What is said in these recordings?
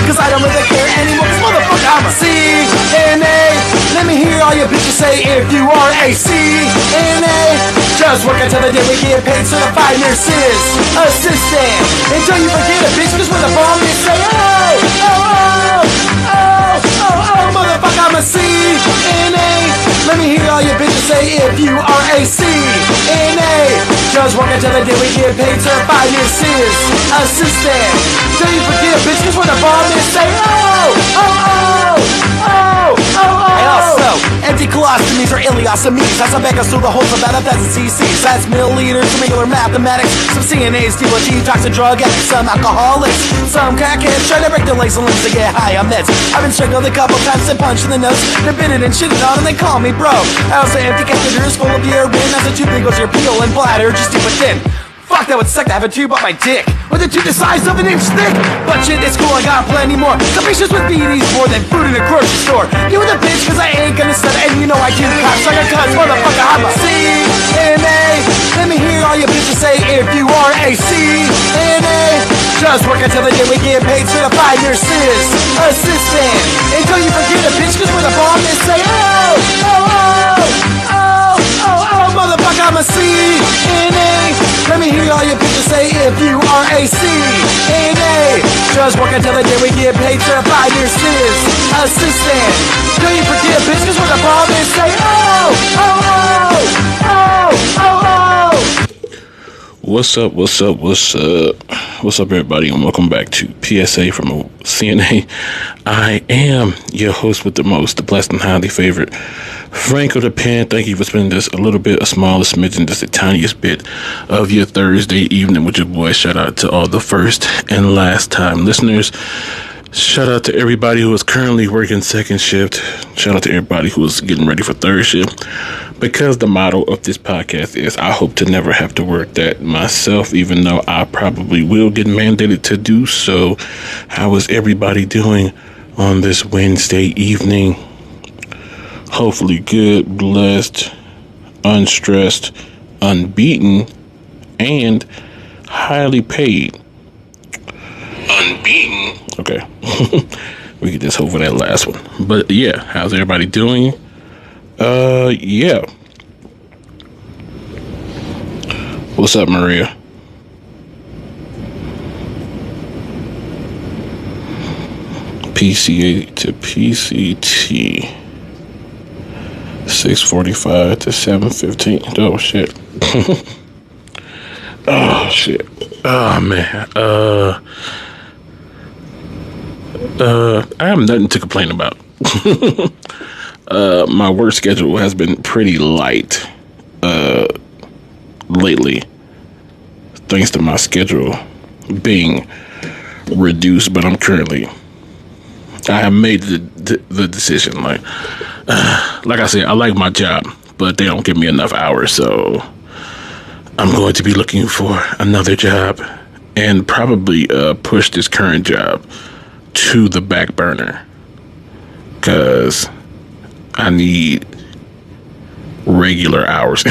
cause I don't really care anymore, cause motherfucker, I'm a CNA. Let me hear all you bitches say if you are a CNA. Just work until the day we get paid, certified nurses, assistant. Until you forget a bitch, cause when the bomb is say, motherfucker, I'm a CNA. Let me hear all you bitches say if you are a CNA. Just work until the day we get paid, certified nurses, assistant. Until you forget a bitch, cause when the bomb is say, empty colostomies or ileostomies. That's a bag of through the holes of that doesn't CCs. That's milliliters, regular mathematics. Some CNAs deal with detox and drug addicts. Some alcoholics, some crackheads try to break their legs and limbs to get high on meds. I've been strangled a couple times and punched in the nose. They're bitten and shitted on and they call me bro. I also empty catheters full of urine. That's a tube that goes to your peel and bladder just too thin. Fuck, that would suck to have a tube up my dick with a tube the size of an inch thick. But shit, it's cool, I got plenty more. Some patients with BDs more than food in a grocery store. You with a bitch, cause I ain't gonna stutter. And you know I do cops like a cuss, motherfucker, I'm a CNA. Let me hear all you bitches say if you are a CNA. Just work until the day we get paid, certified nurses, assistant. Until you forget a bitch, cause when the bomb is say, motherfucker, I'm a CNA. Let me hear all you bitches say if you are a CNA. Just work until the day we get paid, certified nurses, assistant. Till you forget a bitch, cause when the bomb is say, What's up, everybody, and welcome back to PSA from a CNA. I am your host with the most, the blessed and highly favored, Franko the Pen. Thank you for spending just a little bit, a small smidgen, just the tiniest bit of your Thursday evening with your boy. Shout out to all the first and last time listeners. Shout out to everybody who is currently working second shift. Shout out to everybody who is getting ready for third shift. Because the motto of this podcast is, I hope to never have to work that myself, even though I probably will get mandated to do so. How is everybody doing on this Wednesday evening? Hopefully good, blessed, unstressed, unbeaten, and highly paid. Unbeaten. Okay. We could just hope for that last one. But yeah, how's everybody doing? Yeah. What's up, Maria? PCA to PCT. 6:45 to 7:15. Oh shit. Oh shit. Oh man. I have nothing to complain about. My work schedule has been pretty light lately, thanks to my schedule being reduced. But I have made the decision. Like I said, I like my job, but they don't give me enough hours, so I'm going to be looking for another job and probably push this current job to the back burner, because I need regular hours.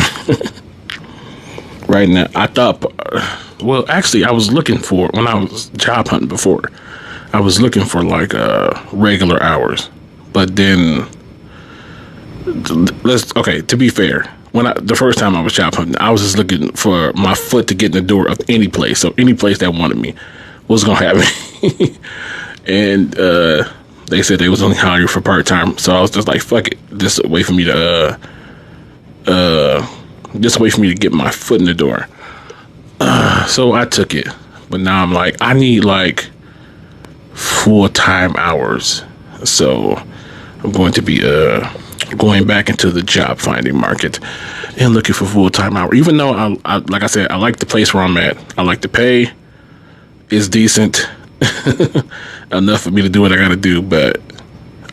Right now, I thought, well, actually, I was looking for, when I was job hunting before, I was looking for like regular hours. But then, to be fair, the first time I was job hunting, I was just looking for my foot to get in the door of any place. So any place that wanted me was going to have me. And they said they was only hiring for part-time. So I was just like, fuck it. Just wait for me to get my foot in the door. So I took it. But now I'm like, I need like full-time hours. So I'm going to be going back into the job finding market and looking for full-time hours. Even though I like I said, I like the place where I'm at. I like the pay. It's decent. Enough for me to do what I gotta do, but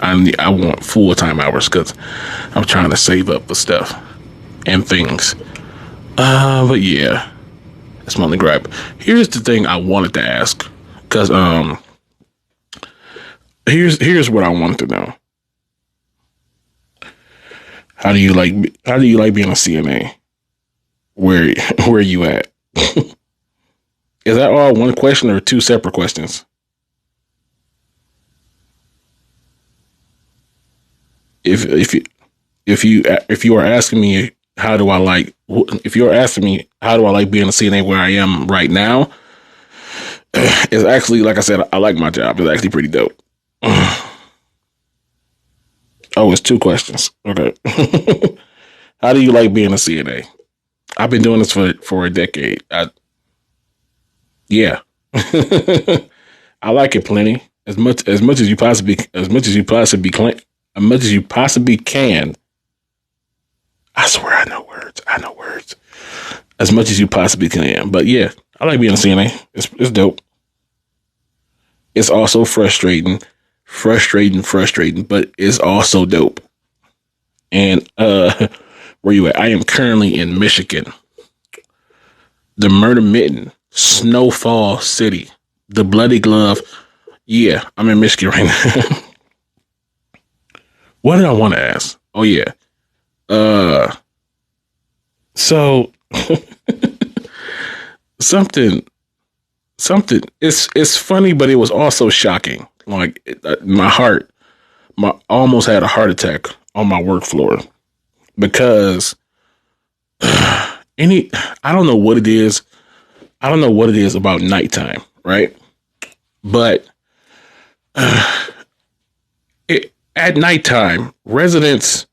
I want full-time hours because I'm trying to save up for stuff and things. But yeah, that's my only gripe. Here's the thing I wanted to ask, because here's what I wanted to know. How do you like being a CNA? Where you at? Is that all one question or two separate questions? if you are asking me how do I like, if you're asking me how do I like being a CNA where I am right now, it's actually, like I said, I like my job. It's actually pretty dope. Oh, it's 2 questions. Okay. How do you like being a CNA? I've been doing this for a decade. Yeah. I like it plenty. As much as you possibly can. I swear I know words. As much as you possibly can. But yeah, I like being a CNA. It's dope. It's also frustrating, but it's also dope. And where you at? I am currently in Michigan. The Murder Mitten, Snowfall City, the Bloody Glove. Yeah, I'm in Michigan right now. What did I want to ask? Oh yeah. So something. It's funny, but it was also shocking. Like I almost had a heart attack on my work floor because I don't know what it is. I don't know what it is about nighttime, right? But at nighttime, residents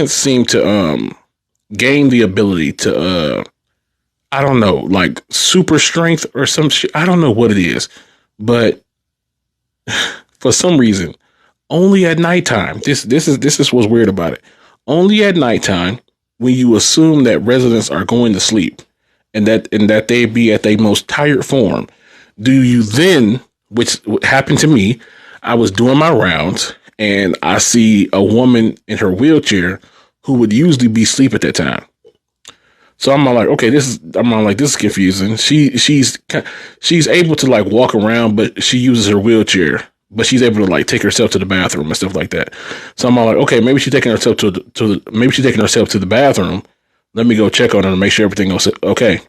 seem to gain the ability to I don't know, like super strength or some shit. I don't know what it is, but for some reason, only at nighttime. This is what's weird about it. Only at nighttime, when you assume that residents are going to sleep and that they be at their most tired form, do you then, which happened to me, I was doing my rounds and I see a woman in her wheelchair who would usually be asleep at that time. So I'm like, okay, this is confusing. She's able to like walk around, but she uses her wheelchair, but she's able to like take herself to the bathroom and stuff like that. So I'm like, okay, maybe she's taking herself to the bathroom. Let me go check on her and make sure everything goes okay.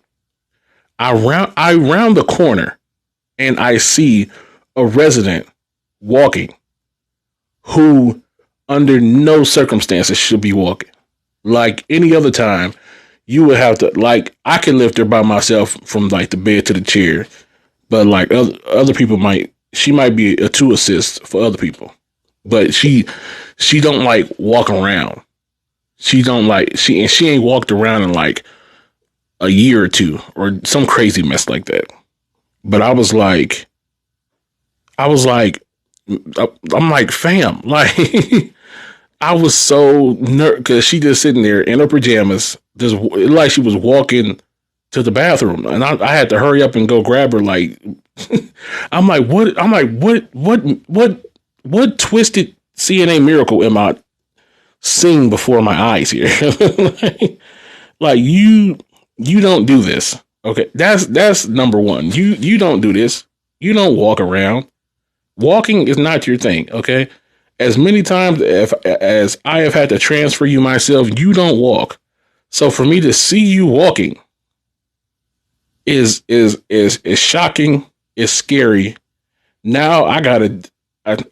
I round the corner and I see a resident walking who under no circumstances should be walking. Like any other time, you would have to, like, I can lift her by myself from like the bed to the chair, but like other people she might be a 2 assist for other people, but she don't like walk around. She ain't walked around in like a year or 2 or some crazy mess like that. But I'm like, fam, like, I was so nervous because she just sitting there in her pajamas, just like she was walking to the bathroom, and I had to hurry up and go grab her. Like, what twisted CNA miracle am I seeing before my eyes here? like you don't do this, okay? That's number one. You don't do this. You don't walk around. Walking is not your thing, okay? As many times as I have had to transfer you myself, you don't walk. So for me to see you walking is shocking, is scary. Now I gotta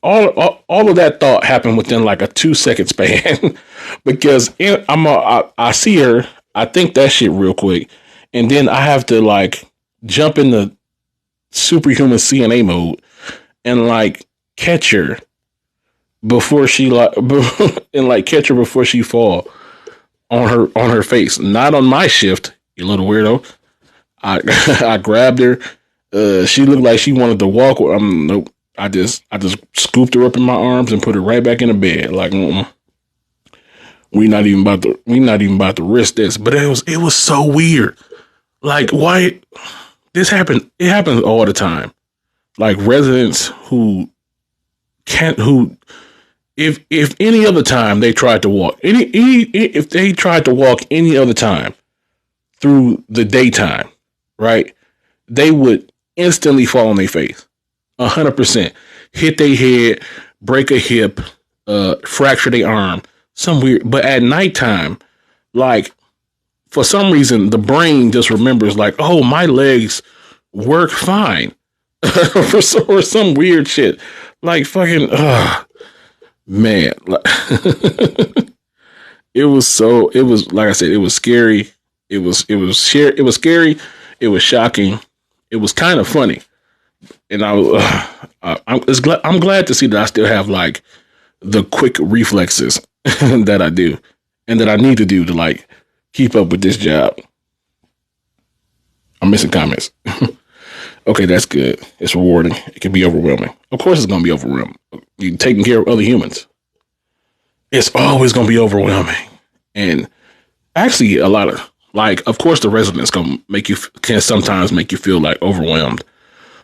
all of that thought happened within like a 2-second span because I see her, I think that shit real quick, and then I have to like jump in the superhuman CNA mode and like catch her before she catch her before she fall on her face. Not on my shift, you little weirdo. I grabbed her. She looked like she wanted to walk. Nope. I just scooped her up in my arms and put her right back in the bed. Like, we not even about to risk this. But it was so weird. Like, why this happened? It happens all the time. Like residents if any other time they tried to walk, if they tried to walk any other time through the daytime, right, they would instantly fall on their face, 100%, hit their head, break a hip, fracture their arm, some weird. But at nighttime, like for some reason, the brain just remembers like, oh, my legs work fine, or some weird shit, like fucking. Man, like, it was like I said, it was scary. It was scary. It was shocking. It was kind of funny. And I'm glad to see that I still have like the quick reflexes that I do and that I need to do to like keep up with this job. I'm missing comments. Okay, that's good. It's rewarding. It can be overwhelming. Of course, it's going to be overwhelming. You're taking care of other humans. It's always going to be overwhelming. And actually, a lot of like, of course, the residents can sometimes make you feel like overwhelmed,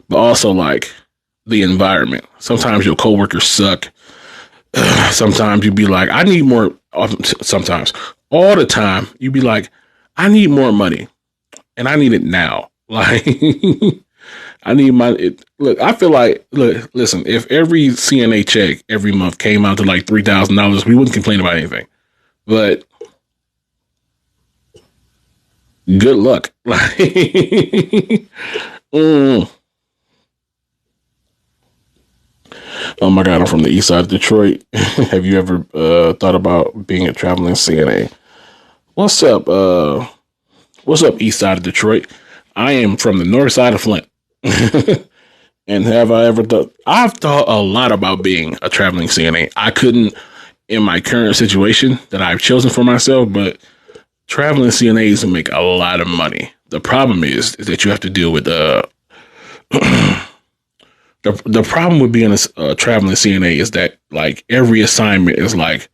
but also like the environment. Sometimes your coworkers suck. Sometimes you be like, I need more. Sometimes, all the time, you be like, I need more money, and I need it now. Like, I need look. I feel like, listen. If every CNA check every month came out to like $3,000, we wouldn't complain about anything. But good luck. Like, Oh my God, I'm from the east side of Detroit. Have you ever thought about being a traveling CNA? What's up? What's up, east side of Detroit? I am from the north side of Flint. And have I ever thought? I've thought a lot about being a traveling CNA. I couldn't in my current situation that I've chosen for myself, but traveling CNAs make a lot of money. The problem is that you have to deal with the problem with being a traveling CNA is that like every assignment is like,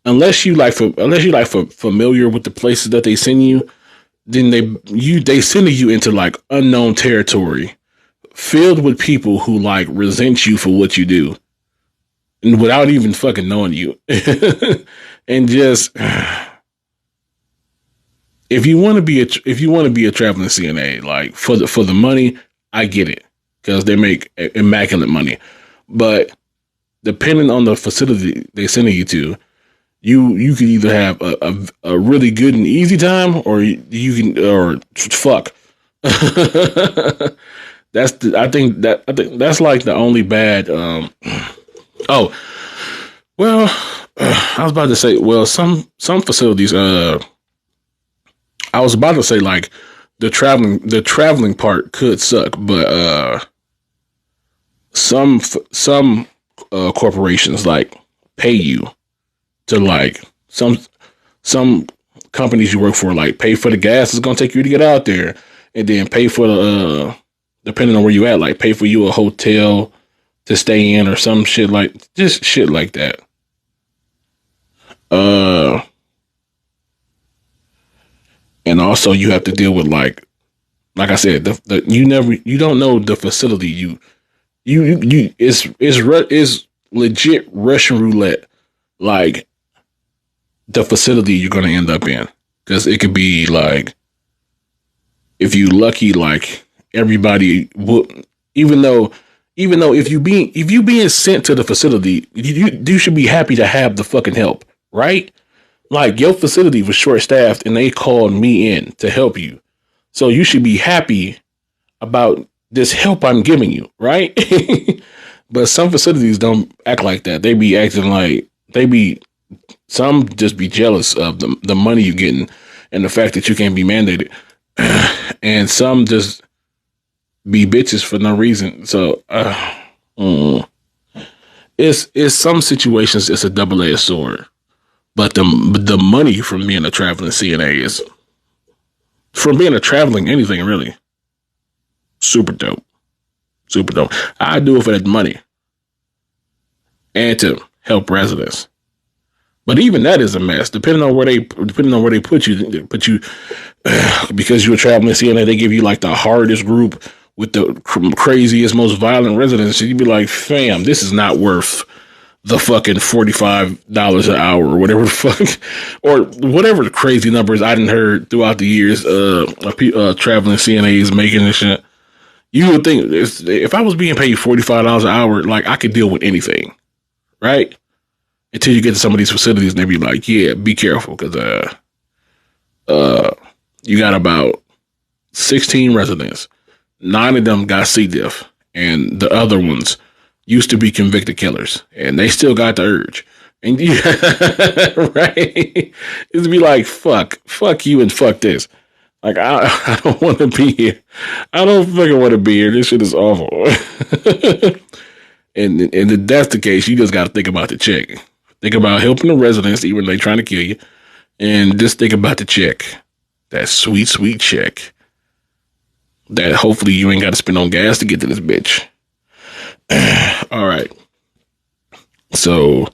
unless you familiar with the places that they send you, then they send you into like unknown territory filled with people who like resent you for what you do and without even fucking knowing you. And just if you want to be a traveling CNA, like for the money, I get it. Because they make immaculate money. But depending on the facility they send you to, you can either have a really good and easy time, or or fuck. I think that's like the only bad. Oh, well, I was about to say, well, some facilities. I was about to say like the traveling part could suck, but some corporations like pay you to like some companies you work for like pay for the gas it's gonna take you to get out there, and then pay for the depending on where you at, like pay for you a hotel to stay in or some shit like just shit like that. And also you have to deal with like I said, you don't know the facility it's legit Russian roulette, like the facility you're gonna end up in, because it could be like, if you lucky, like everybody will, even though if you being sent to the facility, you should be happy to have the fucking help, right? Like your facility was short staffed and they called me in to help you, so you should be happy about this help I'm giving you, right? But some facilities don't act like that. They be acting like some just be jealous of the money you're getting and the fact that you can't be mandated. And some just be bitches for no reason. So it's some situations it's a double-edged sword. But the money from being a traveling CNA is, from being a traveling anything really, super dope. Super dope. I do it for that money and to help residents. But even that is a mess. Depending on where they put you, because you're a traveling CNA, they give you like the hardest group with the craziest, most violent residents. You'd be like, fam, this is not worth the fucking $45 an hour or whatever the fuck, or whatever the crazy numbers I didn't heard throughout the years. Traveling CNAs making this shit. You would think if I was being paid $45 an hour, like I could deal with anything, right? Until you get to some of these facilities and they be like, yeah, be careful, because you got about 16 residents. 9 of them got C. diff, and the other ones used to be convicted killers, and they still got the urge. And you, right? It's be like, fuck you and fuck this. Like, I don't want to be here. I don't fucking want to be here. This shit is awful. and if that's the case, you just got to think about the check. Think about helping the residents, even though they're trying to kill you. And just think about the check. That sweet, sweet check. That hopefully you ain't got to spend on gas to get to this bitch. All right. So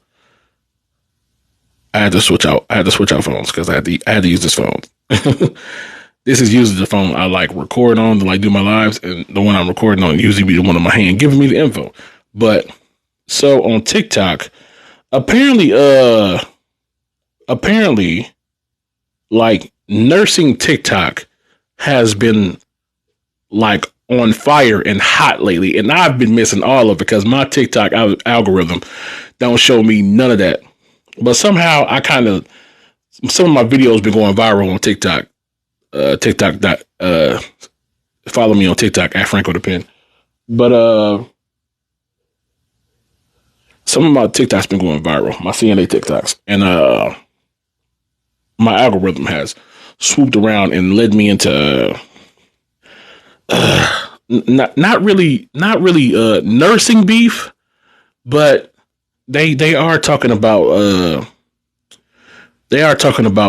I had to switch out phones because I had to use this phone. This is usually the phone I like record on to like do my lives, and the one I'm recording on usually be the one in my hand giving me the info. But so on TikTok, apparently like nursing TikTok has been like on fire and hot lately, and I've been missing all of it because my TikTok algorithm don't show me none of that. But somehow some of my videos been going viral on TikTok. Follow me on TikTok at Franko the Pen. But some of my TikToks been going viral, my CNA TikToks, and my algorithm has swooped around and led me into not really nursing beef, but they are talking about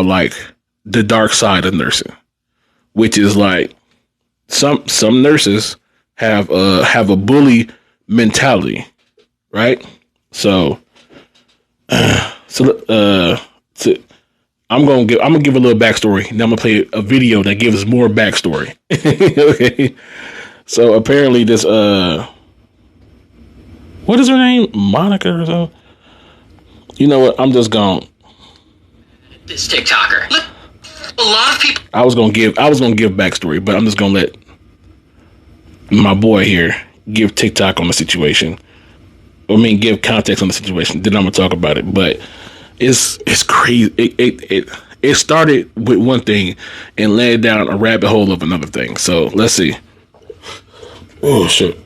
like the dark side of nursing, which is like some nurses have a bully mentality, right? So I'm gonna give a little backstory. Then I'm gonna play a video that gives more backstory. Okay. So apparently this what is her name? Monica or something? You know what? I'm just gonna this TikToker. Look, a lot of people. I was gonna give backstory, but I'm just gonna let my boy here give TikTok on the situation. I mean, give context on the situation. Then I'm gonna talk about it. But it's crazy. It started with one thing and led down a rabbit hole of another thing. So let's see. Oh shit.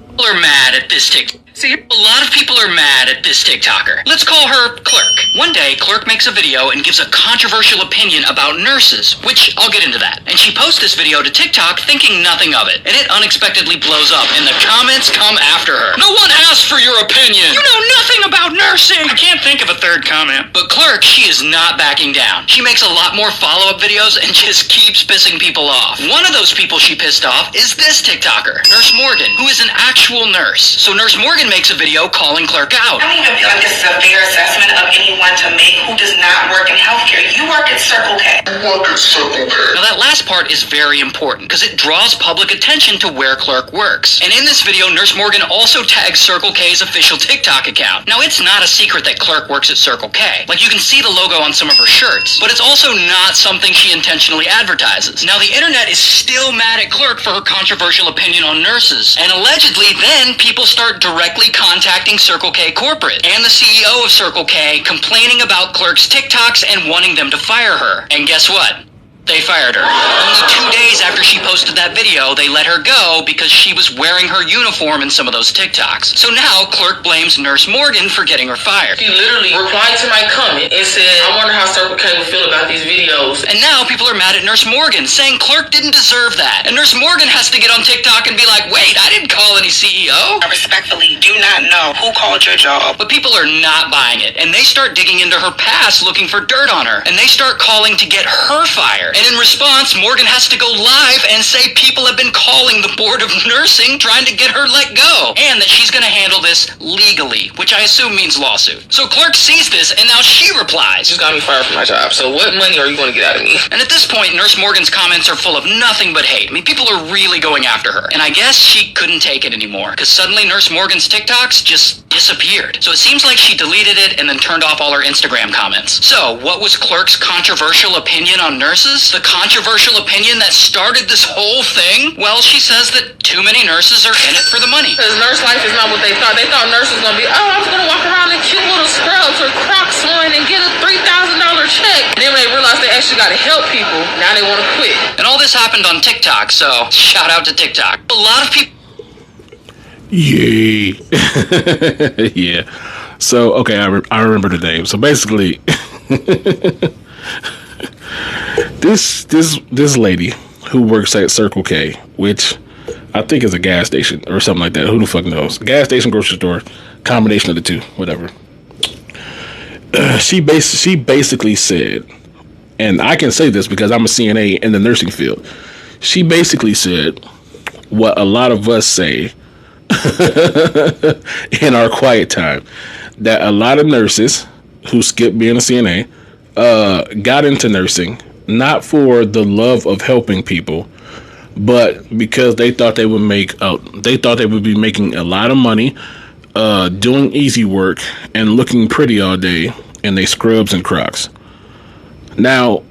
People are mad at this TikTok. See, a lot of people are mad at this TikToker. Let's call her Clerk. One day, Clerk makes a video and gives a controversial opinion about nurses, which I'll get into that. And she posts this video to TikTok thinking nothing of it. And it unexpectedly blows up, and the comments come after her. No one asked for your opinion. You know nothing about nursing. I can't think of a third comment. But Clerk, she is not backing down. She makes a lot more follow-up videos and just keeps pissing people off. One of those people she pissed off is this TikToker, Nurse Morgan, who is an actual nurse. So Nurse Morgan makes a video calling Clerk out. I don't even feel like this is a fair assessment of anyone to make who does not work in healthcare. You work at Circle K. Now that last part is very important because it draws public attention to where Clerk works. And in this video, Nurse Morgan also tags Circle K's official TikTok account. Now it's not a secret that Clerk works at Circle K. Like you can see the logo on some of her shirts, but it's also not something she intentionally advertises. Now the internet is still mad at Clerk for her controversial opinion on nurses. And allegedly then people start directly contacting Circle K corporate and the CEO of Circle K complaining about Clerk's TikToks and wanting them to fire her. And guess what? They fired her. Only 2 days after she posted that video, they let her go because she was wearing her uniform in some of those TikToks. So now, Clerk blames Nurse Morgan for getting her fired. She literally replied to my comment and said, I wonder how Circle K will feel about these videos. And now people are mad at Nurse Morgan, saying Clerk didn't deserve that. And Nurse Morgan has to get on TikTok and be like, wait, I didn't call any CEO. I respectfully do not know who called your job. But people are not buying it, and they start digging into her past looking for dirt on her. And they start calling to get her fired. And in response, Morgan has to go live and say people have been calling the Board of Nursing trying to get her let go, and that she's going to handle this legally, which I assume means lawsuit. So Clerk sees this, and now she replies. Just got me fired from my job, so what money are you going to get out of me? And at this point, Nurse Morgan's comments are full of nothing but hate. I mean, people are really going after her. And I guess she couldn't take it anymore, because suddenly Nurse Morgan's TikToks just disappeared. So it seems like she deleted it and then turned off all her Instagram comments. So what was Clerk's controversial opinion on nurses? The controversial opinion that started this whole thing? Well, she says that too many nurses are in it for the money. Because nurse life is not what they thought. They thought nurses was going to be, oh, I was going to walk around in cute little scrubs or Crocs on and get a $3,000 check. And then when they realized they actually got to help people, now they want to quit. And all this happened on TikTok, so shout out to TikTok. A lot of people... Yay. Yeah. So, okay, I remember the name. So basically, this lady who works at Circle K, which I think is a gas station or something like that. Who the fuck knows? Gas station, grocery store, combination of the two, whatever. She basically said, and I can say this because I'm a CNA in the nursing field. She basically said what a lot of us say in our quiet time, that a lot of nurses who skipped being a CNA got into nursing not for the love of helping people, but because they thought they would be making a lot of money doing easy work and looking pretty all day in they scrubs and Crocs. Now,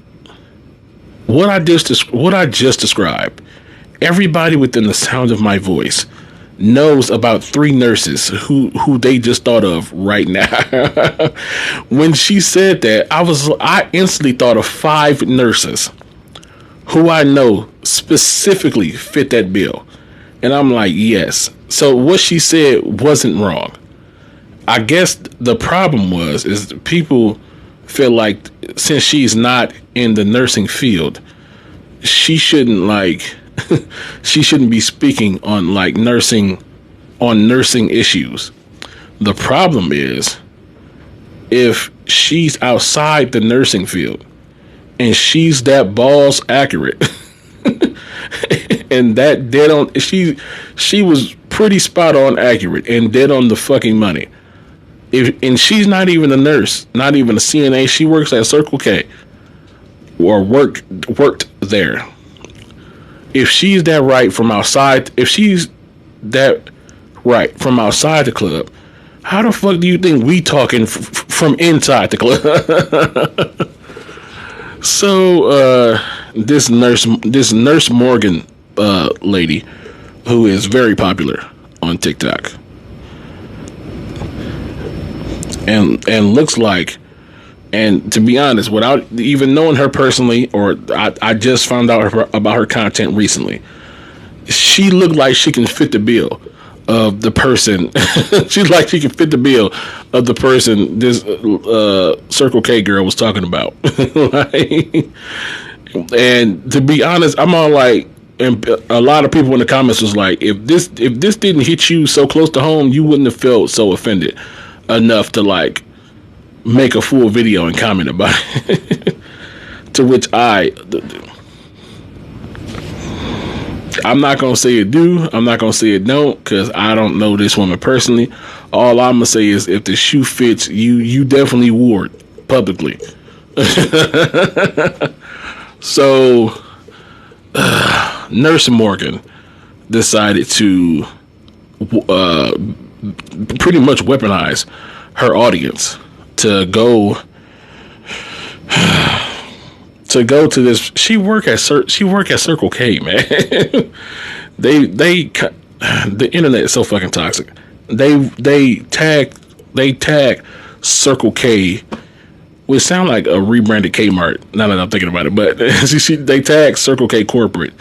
what I just described, everybody within the sound of my voice knows about 3 nurses who they just thought of right now. When she said that, I instantly thought of 5 nurses who I know specifically fit that bill. And I'm like, yes. So what she said wasn't wrong. I guess the problem is people feel like since she's not in the nursing field, she shouldn't she shouldn't be speaking on nursing issues. The problem is if she's outside the nursing field and she's that balls accurate and that dead on, she was pretty spot on accurate and dead on the fucking money. And she's not even a nurse, not even a CNA. She works at Circle K or worked there. If she's that right from outside, the club, how the fuck do you think we talking from inside the club? So this nurse Morgan lady, who is very popular on TikTok, and looks like, and to be honest, without even knowing her personally, or I just found out about her content recently, she looked like she can fit the bill of the person. She's like she can fit the bill of the person this Circle K girl was talking about. And to be honest, I'm all like, and a lot of people in the comments was like, if this didn't hit you so close to home, you wouldn't have felt so offended enough to make a full video and comment about it. To which I'm not going to say it do. I'm not going to say it don't, because I don't know this woman personally. All I'm going to say is if the shoe fits, you definitely wore it publicly. So, Nurse Morgan decided to pretty much weaponize her audience to go to this. She work at Circle K, man. The internet is so fucking toxic. They tag Circle K, which sound like a rebranded Kmart now that I'm thinking about it, but they tag Circle K corporate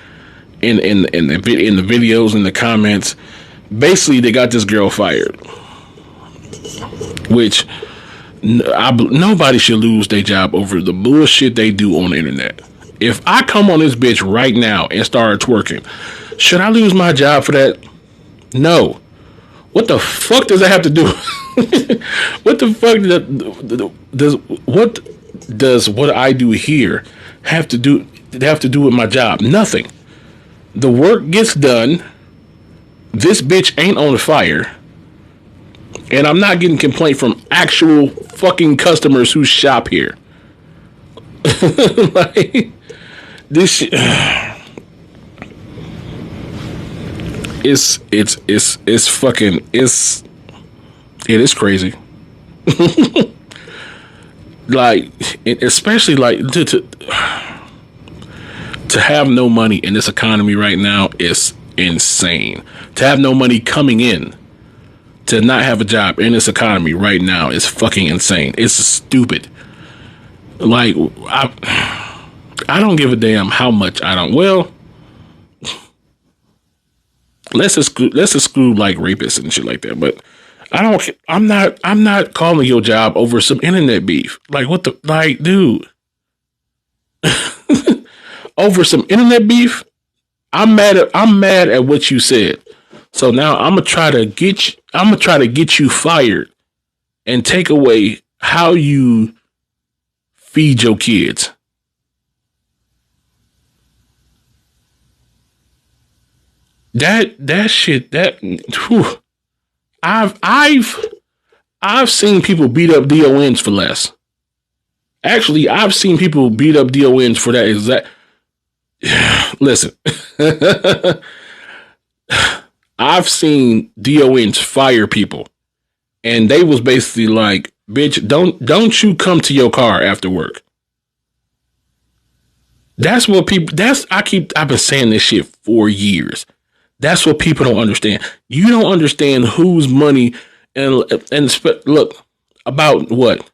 in the videos, in the comments. Basically, they got this girl fired, which nobody should lose their job over the bullshit they do on the internet. If I come on this bitch right now and start twerking, should I lose my job for that? No. What the fuck does that have to do? What the fuck does what I do here have to do with my job? Nothing. The work gets done. This bitch ain't on fire. And I'm not getting complaint from actual fucking customers who shop here. This shit, it's fucking, it is crazy. Especially to have no money in this economy right now is insane. To have no money coming in, to not have a job in this economy right now is fucking insane. It's stupid. I don't give a damn how much I don't. Well, let's exclude like rapists and shit like that. But I'm not calling your job over some internet beef. Like what the like, dude? Over some internet beef? I'm mad at what you said. So now I'm gonna try to get you fired and take away how you feed your kids. That shit, whew. I've seen people beat up DONs for less. Actually, I've seen people beat up DONs for that exact. Listen, I've seen DONs fire people, and they was basically like, "Bitch, don't you come to your car after work." That's what people. I've been saying this shit for years. That's what people don't understand. You don't understand whose money look about what?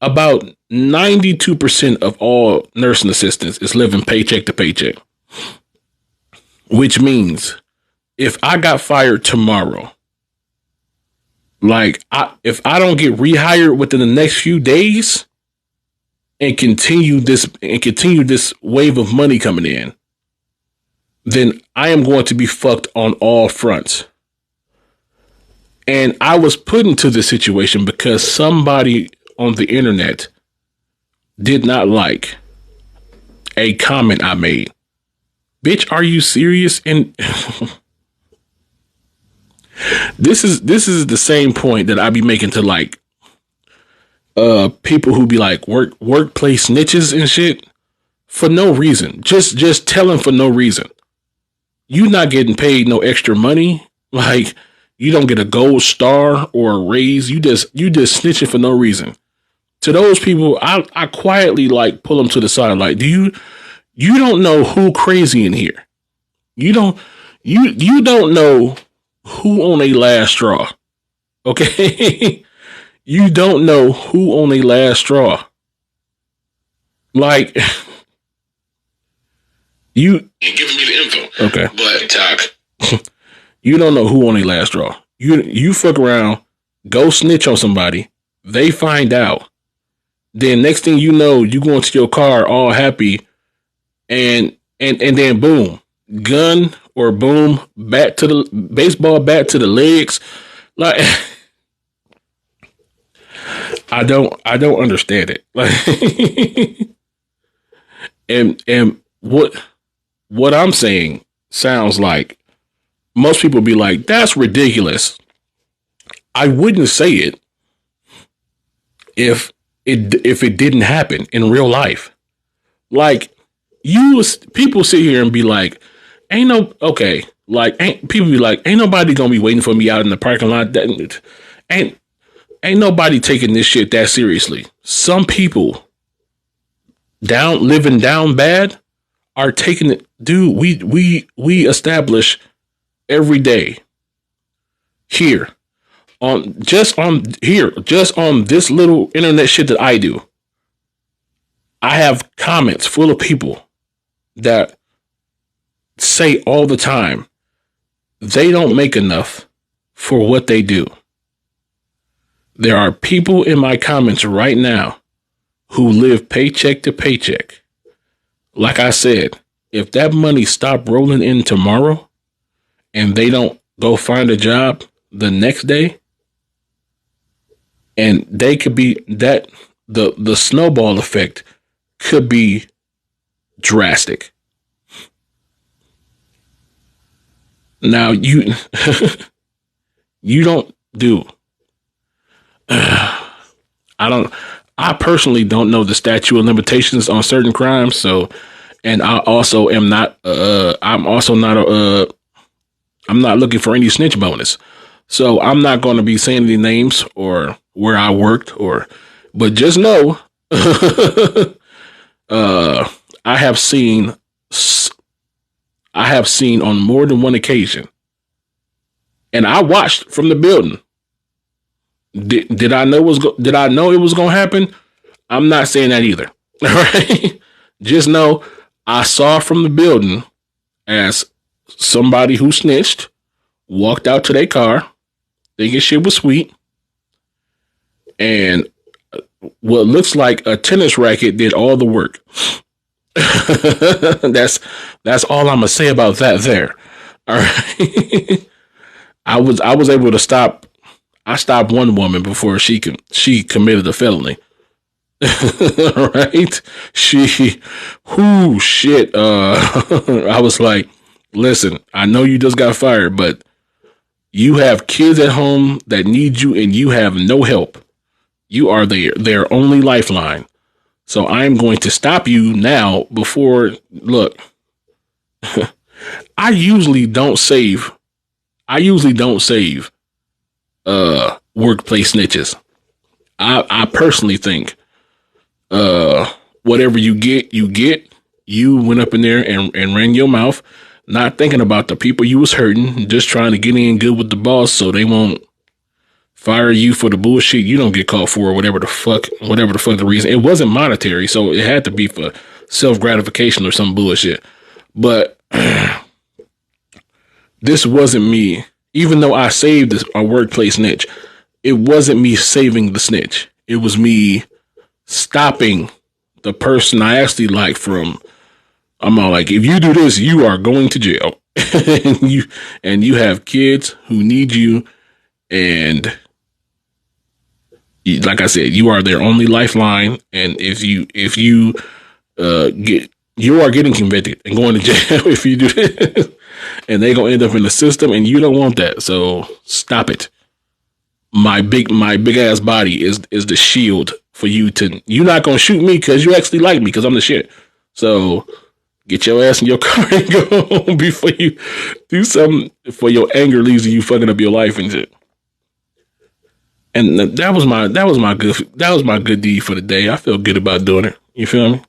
About 92% of all nursing assistants is living paycheck to paycheck. Which means if I got fired tomorrow, if I don't get rehired within the next few days and continue this wave of money coming in, then I am going to be fucked on all fronts. And I was put into this situation because somebody on the internet did not like a comment I made. Bitch, are you serious? And this is the same point that I be making to like people who be like workplace snitches and shit for no reason. Just telling for no reason. You not getting paid no extra money. Like you don't get a gold star or a raise. You just snitching for no reason. To those people, I quietly like pull them to the side. Like, you don't know who crazy in here. You don't know who on a last straw. Okay. You don't know who on a last straw. Like you and giving me the info. Okay. But talk. You don't know who on a last straw. You fuck around, go snitch on somebody, they find out. Then next thing you know, you go into your car all happy, and then boom, gun or boom, bat to the baseball bat to the legs. Like I don't understand it. Like and what I'm saying sounds like most people be like, that's ridiculous. I wouldn't say it if it didn't happen in real life. Like people sit here and be like, people be like, ain't nobody gonna be waiting for me out in the parking lot. Ain't nobody taking this shit that seriously. Some people living down bad are taking it. Dude, we establish every day here on this little internet shit that I do. I have comments full of people that say all the time they don't make enough for what they do. There are people in my comments right now who live paycheck to paycheck. Like I said, if that money stopped rolling in tomorrow and they don't go find a job the next day, and they could be that the snowball effect could be drastic. Now you don't do. I personally don't know the statute of limitations on certain crimes. So, and I also am not, I'm not looking for any snitch bonus. So I'm not going to be saying any names or where I worked but just know, I have seen on more than one occasion, and I watched from the building. Did I know it was going to happen? I'm not saying that either. All right. Just know I saw from the building as somebody who snitched walked out to their car thinking shit was sweet, and what looks like a tennis racket did all the work. That's all I'm gonna say about that there. All right. I was able to stop. I stopped one woman before she committed a felony. Right? Shit. I was like, listen, I know you just got fired, but you have kids at home that need you and you have no help. You are their only lifeline. So I'm going to stop you now before, look, I usually don't save workplace snitches. I personally think whatever you get. You went up in there and ran your mouth, not thinking about the people you was hurting, just trying to get in good with the boss so they won't fire you for the bullshit you don't get caught for, whatever the fuck the reason. It wasn't monetary, so it had to be for self-gratification or some bullshit. But this wasn't me. Even though I saved a workplace snitch, it wasn't me saving the snitch. It was me stopping the person I actually like from. I'm all like, if you do this, you are going to jail. and you have kids who need you, and like I said, you are their only lifeline. And if you are getting convicted and going to jail if you do this, and they gonna end up in the system, and you don't want that. So stop it. My big ass body is the shield for you to. You're not gonna shoot me because you actually like me because I'm the shit. So get your ass in your car and go home before you do something for your anger leads to you fucking up your life and shit. And that was my good deed for the day. I feel good about doing it. You feel me?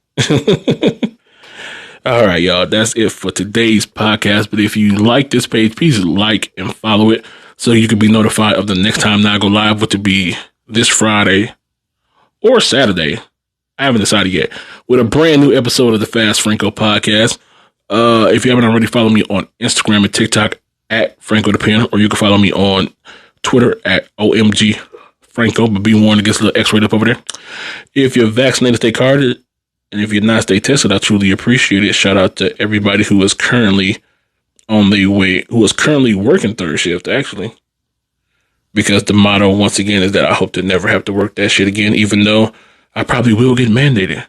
All right, y'all. That's it for today's podcast. But if you like this page, please like and follow it so you can be notified of the next time I go live, which will be this Friday or Saturday. I haven't decided yet. With a brand new episode of the Fast Franko podcast. If you haven't already, follow me on Instagram and TikTok at Franko the Pen, or you can follow me on Twitter at OMG Franko, but be warned, it gets a little X-rated up over there. If you're vaccinated, stay carded. And if you're not, stay tested. I truly appreciate it. Shout out to everybody who is currently working third shift, actually. Because the motto, once again, is that I hope to never have to work that shit again, even though I probably will get mandated.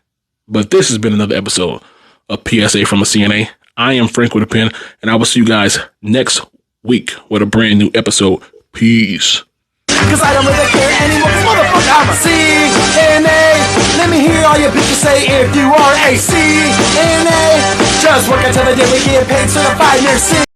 But this has been another episode of PSA from a CNA. I am Franko the Pen, and I will see you guys next week with a brand new episode. Peace. Cause I don't really care anymore, cause motherfucker, I'm a CNA. Let me hear all your bitches say if you are a CNA. Just work until the day we get paid, certified nurse.